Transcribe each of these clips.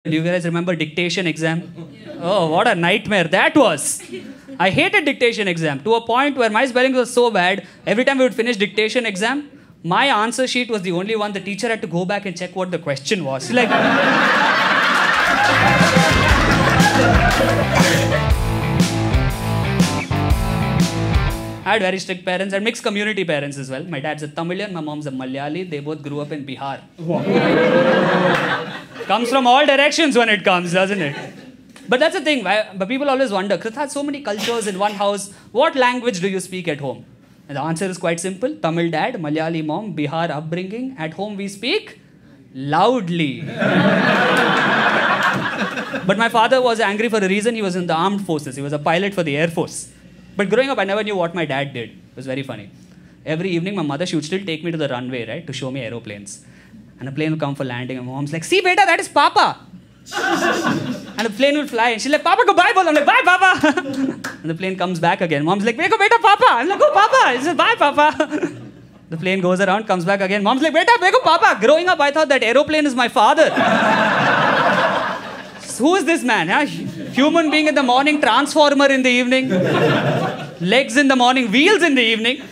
Do you guys remember dictation exam? Oh, what a nightmare that was. I hated dictation exam to a point where my spelling was so bad, every time we would finish dictation exam, my answer sheet was the only one. The teacher had to go back and check what the question was. Like, I had very strict parents and mixed community parents as well. My dad's a Tamilian, my mom's a Malayali. They both grew up in Bihar. Comes from all directions when it comes, doesn't it? But that's the thing. But people always wonder, Kritarth, so many cultures in one house. What language do you speak at home? And the answer is quite simple. Tamil dad, Malayali mom, Bihar upbringing. At home we speak loudly. But my father was angry for a reason. He was in the armed forces. He was a pilot for the Air Force. But growing up, I never knew what my dad did. It was very funny. Every evening, my mother, she would still take me to the runway, right, to show me aeroplanes. And a plane would come for landing, and my mom's like, see, beta, that is Papa. And the plane will fly, and she's like, Papa, go bye, bol. I'm like, bye, Papa. And the plane comes back again. Mom's like, go, beta, Papa. I'm like, oh, Papa. She says, bye, Papa. The plane goes around, comes back again. Mom's like, beta, go, Papa. Growing up, I thought that aeroplane is my father. Who is this man? Huh? Human being in the morning, transformer in the evening, legs in the morning, wheels in the evening.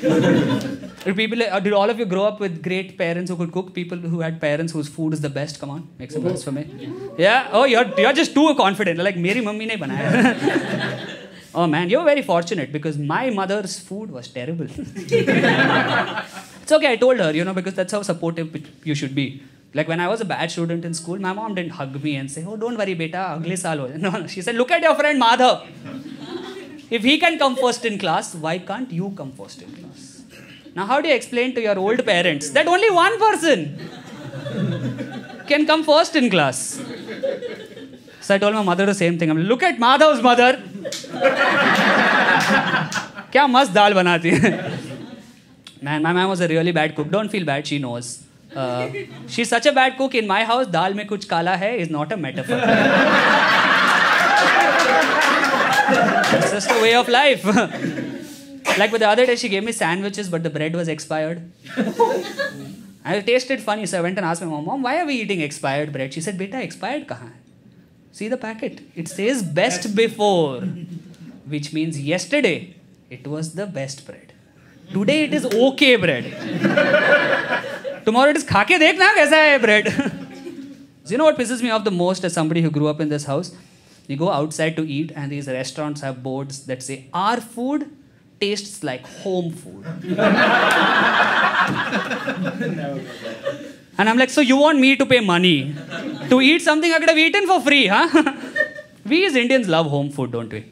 Did all of you grow up with great parents who could cook? People who had parents whose food is the best? Come on, make some noise for me. Yeah? Oh, you're just too confident. Like, meri mummy ne banaya. Oh man, you're very fortunate because my mother's food was terrible. It's okay, I told her, because that's how supportive you should be. Like when I was a bad student in school, my mom didn't hug me and say, oh, don't worry, beta, agle saal ho. No, she said, look at your friend Madhav. If he can come first in class, why can't you come first in class? Now, how do you explain to your old parents that only one person can come first in class? So I told my mother the same thing. I'm like, look at Madhav's mother. Kya mast dal banati hai. Man, my mom was a really bad cook. Don't feel bad, she knows. She's such a bad cook. In my house, dal mein kuch kala hai is not a metaphor. It's just a way of life. Like the other day, she gave me sandwiches, but the bread was expired. I tasted funny, so I went and asked my mom, why are we eating expired bread? She said, beta, expired kahan hai? See the packet. It says best before, which means yesterday it was the best bread. Today it is okay bread. Tomorrow it is khake dekh na kaisa hai bread. So you know what pisses me off the most as somebody who grew up in this house? You go outside to eat and these restaurants have boards that say, our food tastes like home food. And I'm like, so you want me to pay money to eat something I could have eaten for free, huh? We as Indians love home food, don't we?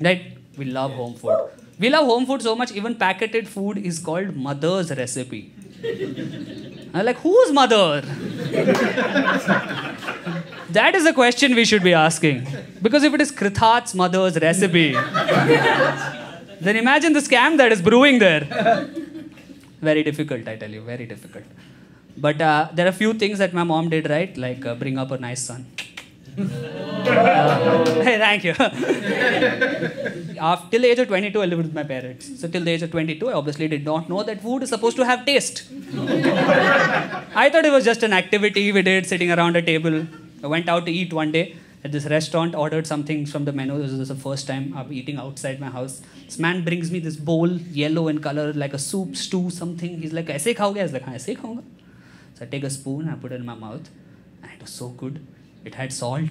Right? We love home food. We love home food so much, even packeted food is called mother's recipe. I'm like, whose mother? That is a question we should be asking. Because if it is Kritarth's mother's recipe, then imagine the scam that is brewing there. Very difficult, I tell you, very difficult. But there are a few things that my mom did right, like bring up a nice son. Hey, thank you. Till the age of 22, I lived with my parents. So till the age of 22, I obviously did not know that food is supposed to have taste. I thought it was just an activity we did sitting around a table. I went out to eat one day at this restaurant, ordered something from the menu. This was the first time I'm eating outside my house. This man brings me this bowl, yellow in color, like a soup, stew, something. He's like, aise khaoge? I was like, haan, aise khaunga. So I take a spoon, I put it in my mouth, and it was so good. It had salt.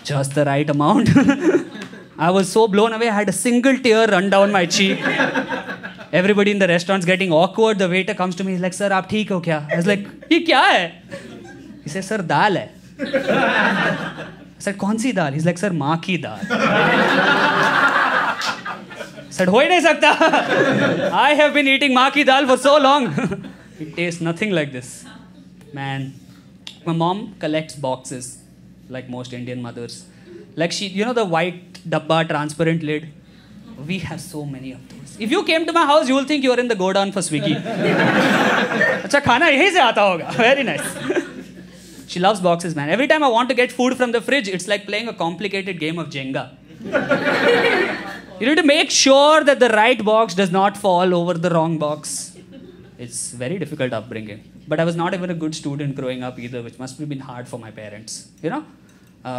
Just the right amount. I was so blown away, I had a single tear run down my cheek. Everybody in the restaurant's getting awkward. The waiter comes to me, he's like, sir, aap theek ho kya? I was like, ye kya hai? He says, sir, dal hai. I said, kaun si dal? He's like, sir, maa ki dal. I said, ho hi nahi sakta. I have been eating maa ki dal for so long. It tastes nothing like this. Man. My mom collects boxes, like most Indian mothers. Like she, the white dabba, transparent lid. We have so many of those. If you came to my house, you will think you are in the godown for Swiggy. Acha, khana yahi se aata hoga. Very nice. She loves boxes, man. Every time I want to get food from the fridge, it's like playing a complicated game of Jenga. You need to make sure that the right box does not fall over the wrong box. It's very difficult upbringing. But I was not even a good student growing up either, which must have been hard for my parents. You know?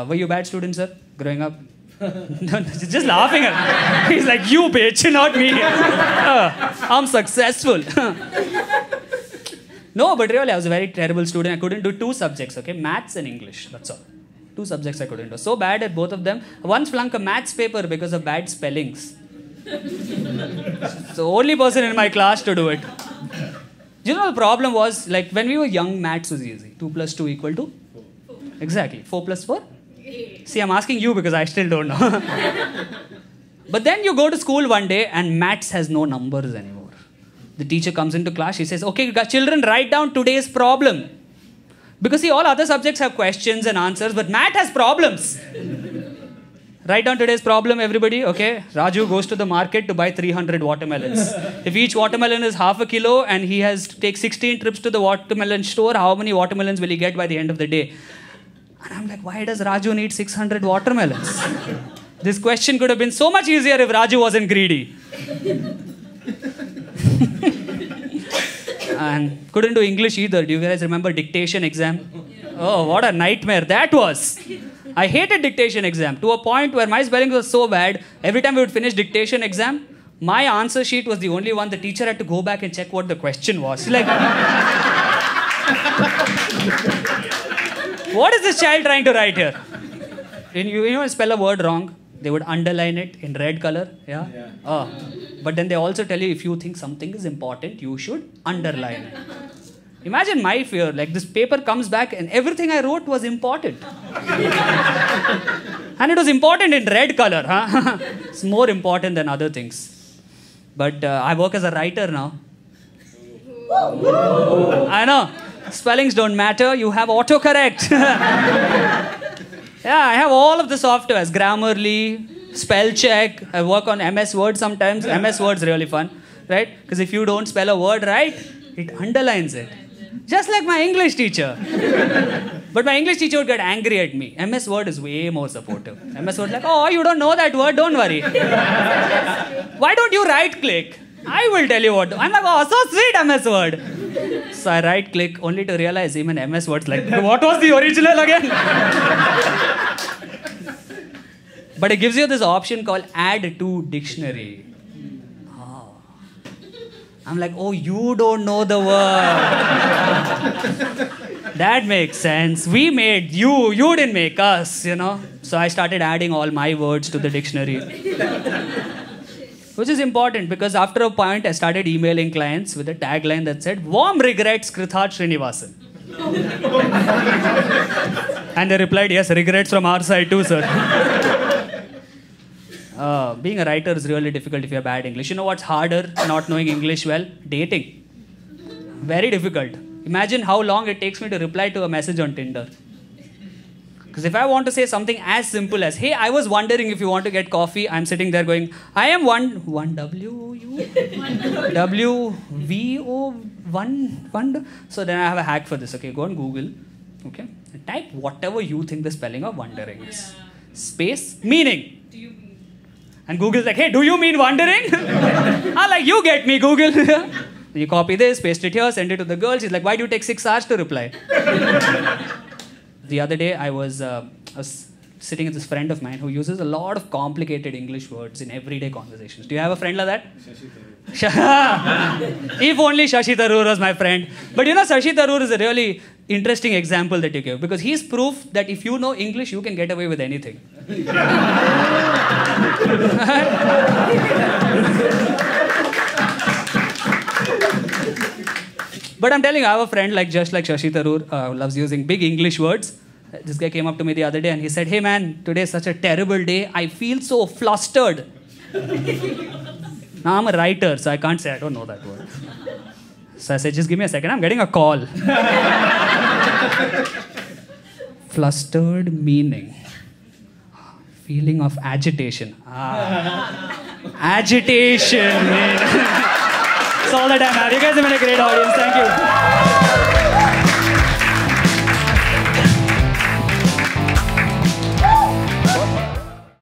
Were you a bad student, sir, growing up? No, just laughing at me. He's like, you bitch, not me. I'm successful. No, but really, I was a very terrible student. I couldn't do 2 subjects, okay? Maths and English, that's all. 2 subjects I couldn't do. So bad at both of them. Once flunked a maths paper because of bad spellings. So only person in my class to do it. You know, the problem was, like, when we were young, maths was easy. 2 plus 2 equal to? 4. Exactly. 4 plus 4? 8. See, I'm asking you because I still don't know. But then you go to school one day and maths has no numbers anymore. The teacher comes into class, she says, okay, children, write down today's problem. Because see, all other subjects have questions and answers, but math has problems. Write down today's problem, everybody. Okay, Raju goes to the market to buy 300 watermelons. If each watermelon is half a kilo and he has to take 16 trips to the watermelon store, how many watermelons will he get by the end of the day? And I'm like, why does Raju need 600 watermelons? This question could have been so much easier if Raju wasn't greedy. And couldn't do English either. Do you guys remember dictation exam? Oh, what a nightmare that was. I hated dictation exam to a point where my spelling was so bad. Every time we would finish dictation exam, my answer sheet was the only one. The teacher had to go back and check what the question was. Like, what is this child trying to write here? When you spell a word wrong, they would underline it in red color. Yeah. But then they also tell you if you think something is important, you should underline it. Imagine my fear, like this paper comes back and everything I wrote was important. And it was important in red color. Huh? It's more important than other things. But I work as a writer now. I know. Spellings don't matter. You have autocorrect. Yeah, I have all of the softwares. Grammarly, spell check. I work on MS Word sometimes. MS Word's really fun, right? Because if you don't spell a word right, it underlines it. Just like my English teacher. But my English teacher would get angry at me. MS Word is way more supportive. MS Word like, oh, you don't know that word, don't worry. Why don't you right-click? I will tell you what. I'm like, oh, so sweet, MS Word. So I right-click only to realize even MS Word's like, what was the original again? But it gives you this option called add to dictionary. I'm like, oh, you don't know the word. That makes sense. We made you. You didn't make us, you know. So I started adding all my words to the dictionary. Which is important because after a point, I started emailing clients with a tagline that said, warm regrets, Kritarth Srinivasan. And they replied, yes, regrets from our side too, sir. Being a writer is really difficult if you have bad English. You know what's harder, not knowing English well? Dating. Very difficult. Imagine how long it takes me to reply to a message on Tinder. Because if I want to say something as simple as, hey, I was wondering if you want to get coffee, I'm sitting there going, I am one W-U-W-V-O-1. So then I have a hack for this. Okay, go on Google. Okay, and type whatever you think the spelling of wondering is. Space, meaning. And Google's like, hey, do you mean wondering? I'm like, you get me, Google. You copy this, paste it here, send it to the girl. She's like, why do you take 6 hours to reply? The other day, I was sitting with this friend of mine who uses a lot of complicated English words in everyday conversations. Do you have a friend like that? If only Shashi Tharoor was my friend. But you know, Shashi Tharoor is a really interesting example that you give because he's proof that if you know English, you can get away with anything. But I'm telling you, I have a friend just like Shashi Tharoor who loves using big English words. This guy came up to me the other day and he said, hey man, today is such a terrible day. I feel so flustered. Now I'm a writer, so I can't say I don't know that word. So I said, just give me a second, I'm getting a call. Flustered meaning. Feeling of agitation. Agitation. That's all that I have. You guys have been a great audience. Thank you.